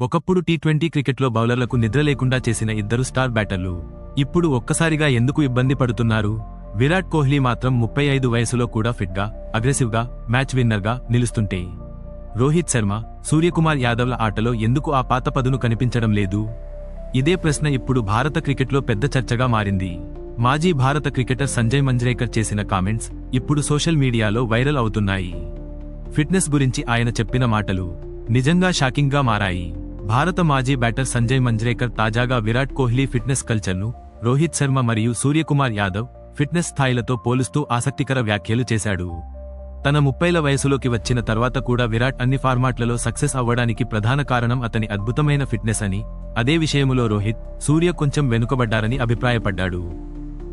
ఒకప్పుడు టీ20 క్రికెట్లో బౌలర్లకు నిద్ర లేకుండా చేసిన ఇద్దరు స్టార్ బ్యాటర్లు ఇప్పుడు ఒక్కసారిగా ఎందుకు ఇబ్బంది పడుతున్నారు? విరాట్ కోహ్లీ మాత్రం 35 వయసులో కూడా ఫిట్గా, అగ్రెసివ్గా, మ్యాచ్ విన్నర్గా నిలుస్తుంటే రోహిత్ శర్మ, సూర్యకుమార్ యాదవ్ల ఆటలో ఎందుకు ఆ పాత పదును కనిపించడం లేదు? ఇదే ప్రశ్న ఇప్పుడు భారత క్రికెట్లో పెద్ద చర్చగా మారింది. మాజీ భారత క్రికెటర్ సంజయ్ మంజ్రేకర్ చేసిన కామెంట్స్ ఇప్పుడు సోషల్ మీడియాలో వైరల్ అవుతున్నాయి. ఫిట్నెస్ గురించి ఆయన చెప్పిన మాటలు నిజంగా షాకింగ్గా మారాయి. భారత మాజీ బ్యాటర్ సంజయ్ మంజ్రేకర్ తాజాగా విరాట్ కోహ్లీ ఫిట్నెస్ కల్చర్ను, రోహిత్ శర్మ మరియు సూర్యకుమార్ యాదవ్ ఫిట్నెస్ స్థాయిలతో పోలుస్తూ ఆసక్తికర వ్యాఖ్యలు చేశాడు. తన 30ల వయసులోకి వచ్చిన తర్వాత కూడా విరాట్ అన్ని ఫార్మాట్లలో సక్సెస్ అవ్వడానికి ప్రధాన కారణం అతని అద్భుతమైన ఫిట్నెస్ అని, అదే విషయములో రోహిత్, సూర్య కొంచెం వెనుకబడ్డారని అభిప్రాయపడ్డాడు.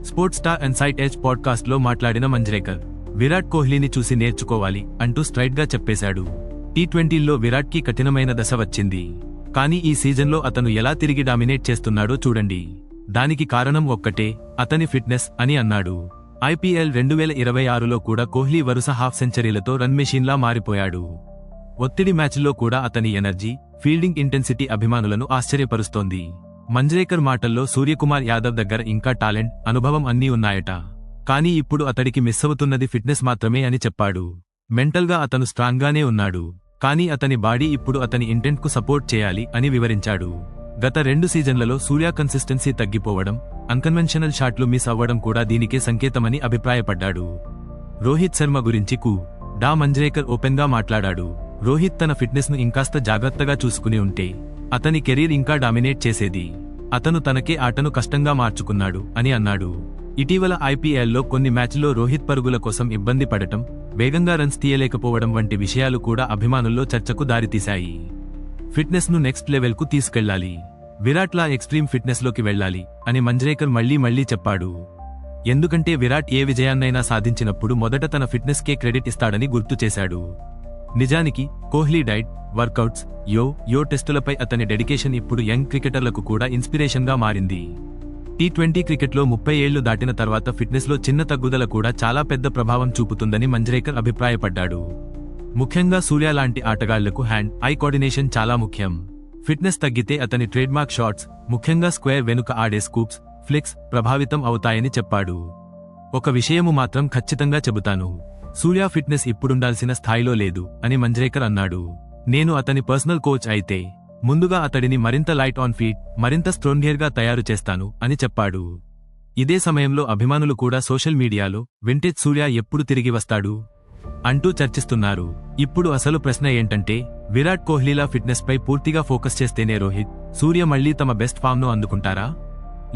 స్పోర్ట్స్ స్టార్ ఇన్సైట్ ఎడ్జ్ పాడ్కాస్ట్లో మాట్లాడిన మంజ్రేకర్, విరాట్ కోహ్లీని చూసి నేర్చుకోవాలి అంటూ స్ట్రైట్గా చెప్పేశాడు. టీ20లో విరాట్కి కఠినమైన దశ వచ్చింది. కానీ ఈ సీజన్లో అతను ఎలా తిరిగి డామినేట్ చేస్తున్నాడో చూడండి. దానికి కారణం ఒక్కటే, అతని ఫిట్నెస్ అని అన్నాడు. ఐపీఎల్ 2026లో కూడా కోహ్లీ వరుస హాఫ్ సెంచరీలతో రన్ మెషిన్లా మారిపోయాడు. ఒత్తిడి మ్యాచ్ల్లో కూడా అతని ఎనర్జీ, ఫీల్డింగ్ ఇంటెన్సిటీ అభిమానులను ఆశ్చర్యపరుస్తోంది. మంజ్రేకర్ మాటల్లో సూర్యకుమార్ యాదవ్ దగ్గర ఇంకా టాలెంట్, అనుభవం అన్నీ ఉన్నాయట. కానీ ఇప్పుడు అతడికి మిస్ అవుతున్నది ఫిట్నెస్ మాత్రమే అని చెప్పాడు. మెంటల్గా అతను స్ట్రాంగ్గానే ఉన్నాడు, కానీ అతని బాడీ ఇప్పుడు అతని ఇంటెంట్కు సపోర్ట్ చేయాలి అని వివరించాడు. గత 2 సీజన్లలో సూర్య కన్సిస్టెన్సీ తగ్గిపోవడం, అన్కన్వెన్షనల్ షాట్లు మిస్ అవ్వడం కూడా దీనికే సంకేతమని అభిప్రాయపడ్డాడు. రోహిత్ శర్మ గురించి డా మంజ్రేకర్ ఓపెన్గా మాట్లాడాడు. రోహిత్ తన ఫిట్నెస్ను ఇంకాస్త జాగ్రత్తగా చూసుకుని ఉంటే అతని కెరీర్ ఇంకా డామినేట్ చేసేది. అతను తనకే ఆటను కష్టంగా మార్చుకున్నాడు అని అన్నాడు. ఇటీవల ఐపీఎల్లో కొన్ని మ్యాచ్ల్లో రోహిత్ పరుగుల కోసం ఇబ్బంది పడటం, వేగంగా రన్స్ తీయలేకపోవడం వంటి విషయాలు కూడా అభిమానుల్లో చర్చకు దారితీశాయి. ఫిట్నెస్ను నెక్స్ట్ లెవెల్కు తీసుకెళ్లాలి, విరాట్లా ఎక్స్ట్రీమ్ ఫిట్నెస్లోకి వెళ్లాలి అని మంజ్రేకర్ మళ్లీ చెప్పాడు. ఎందుకంటే విరాట్ ఏ విజయాన్నైనా సాధించినప్పుడు మొదట తన ఫిట్నెస్కే క్రెడిట్ ఇస్తాడని గుర్తు చేశాడు. నిజానికి కోహ్లీ డైట్, వర్కౌట్స్, యో టెస్టులపై అతని డెడికేషన్ ఇప్పుడు యంగ్ క్రికెటర్లకు కూడా ఇన్స్పిరేషన్గా మారింది. టీ20 క్రికెట్లో 30 ఏళ్లు దాటిన తర్వాత ఫిట్నెస్లో చిన్న తగ్గుదల కూడా చాలా పెద్ద ప్రభావం చూపుతుందని మంజ్రేకర్ అభిప్రాయపడ్డాడు. ముఖ్యంగా సూర్య లాంటి ఆటగాళ్లకు హ్యాండ్, ఐ కోఆర్డినేషన్ చాలా ముఖ్యం. ఫిట్నెస్ తగ్గితే అతని ట్రేడ్మార్క్ షాట్స్, ముఖ్యంగా స్క్వేర్ వెనుక ఆడే స్కూప్స్, ఫ్లిక్స్ ప్రభావితం అవుతాయని చెప్పాడు. ఒక విషయము మాత్రం ఖచ్చితంగా చెబుతాను, సూర్య ఫిట్నెస్ ఇప్పుడుండాల్సిన స్థాయిలో లేదు అని మంజ్రేకర్ అన్నాడు. నేను అతని పర్సనల్ కోచ్ అయితే ముందుగా అతడిని మరింత లైట్ ఆన్ ఫీట్, మరింత స్ట్రాంగర్గా తయారు చేస్తాను అని చెప్పాడు. ఇదే సమయంలో అభిమానులు కూడా సోషల్ మీడియాలో వింటేజ్ సూర్య ఎప్పుడు తిరిగి వస్తాడు అంటూ చర్చిస్తున్నారు. ఇప్పుడు అసలు ప్రశ్న ఏంటంటే, విరాట్ కోహ్లీలా ఫిట్నెస్ పై పూర్తిగా ఫోకస్ చేస్తేనే రోహిత్, సూర్య మళ్లీ తమ బెస్ట్ ఫామ్ను అందుకుంటారా?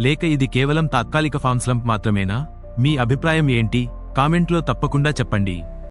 లేక ఇది కేవలం తాత్కాలిక ఫామ్ స్లంప్ మాత్రమేనా? మీ అభిప్రాయం ఏంటి? కామెంట్లో తప్పకుండా చెప్పండి.